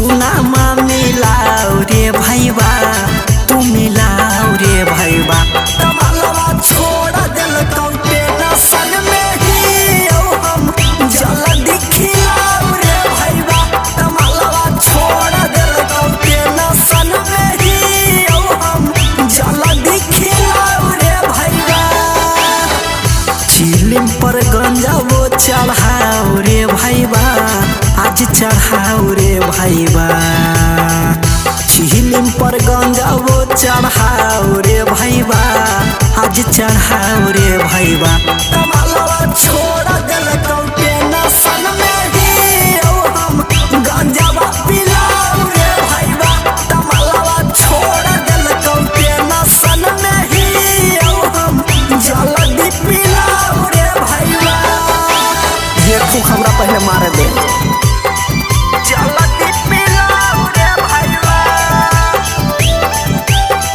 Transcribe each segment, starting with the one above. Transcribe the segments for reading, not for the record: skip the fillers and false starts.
चूना मा मिलाओ रे भैया तू मिलाओ रे भैया तमालवा छोड़ दिल कौटे नसन में ही हम जल्दी खिलाओ रे भैया तमालवा छोड़ दिल कौटे नसन में ही हम जल्दी खिलाओ रे भैया चिलिम पर गंजा वो चढ़ाओ रे भैया आज चढ़ाओ रे भैया चिलिम पर गंजा वो चढ़ाओ रे भैया आज चढ़ाओ रे भैया तमालवा छोड़ दिल कौटे नसन में ही हम गंजावा पिलाओ रे भैया तमालवा छोड़ दिल कौटे नसन में ही हम जल्दी पिलाओ रे भैया ये फूक हमरा पहले मार दे जल्दी पिलाओ रे भैया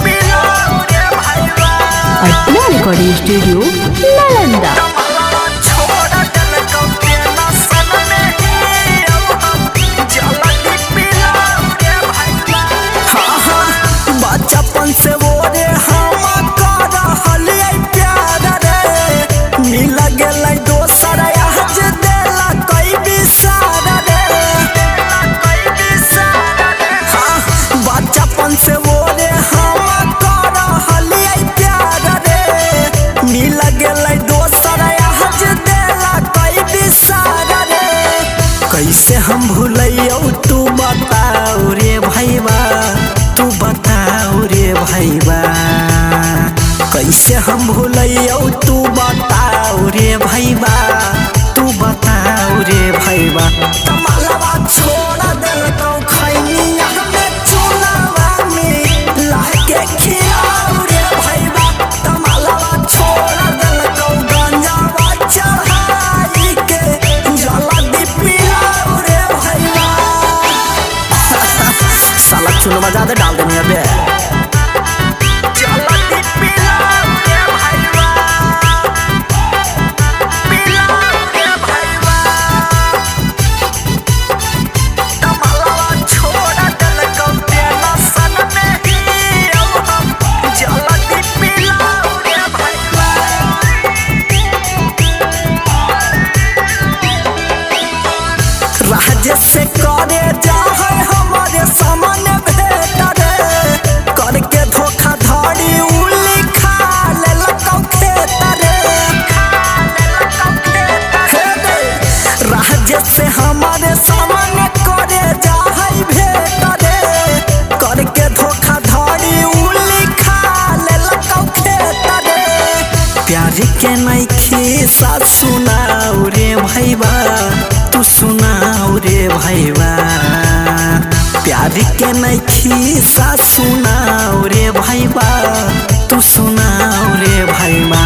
पिलाओ रे भैया Arpana Recording Studio, Nalanda. तमालवा छोड़ दिल कौटे नसन में ही हम जल्दी पिलाओ रे भैया हाँ हाँ बचपन से वो रे हम कर हलिए प्यार रे मिल गेलै दोसर आज देला कई बिसार रे हाँ बचपन से वो रे हम कर हलिए प्यार रे मिल गेलै दोसर आज देला कई बिसार रे कैसे हम भूलियो तू बताओ रे भैया तू बताओ रे भैया कैसे हम भूलियो तू बताओ रे भैया तू बताओ रे भैया तमालवा छोड़ दिल कौ खैनिया में चूनावा में लाके खिलाओ रे भैया तमालवा छोड़ दिल कौ गंजावा चढ़ाई के जल्दी पिलाओ रे भैया साला चूनमा ज्यादा डाल देनी अबे जल्दी पिलाओ रे भैया पिलाओ रे भैया तमालवा छोड़ दिल कौटे नसन में ही हम जल्दी पिलाओ रे भैया राजेश से करे जाए हमारे सामने भेट रे करके धोखाधड़ी उ लिखा लेलकौ खेत रे राजेश से हमारे सामने करे जाए भेट रे करके धोखाधड़ी उ लिखा लेलकौ खेत रे प्यार के नहीं खिस्सा सुनाओ रे भैया तू सुनाओ रे भैया प्यार के नहीं खिस्सा सुनाओ रे भैया तू सुनाओ रे भैया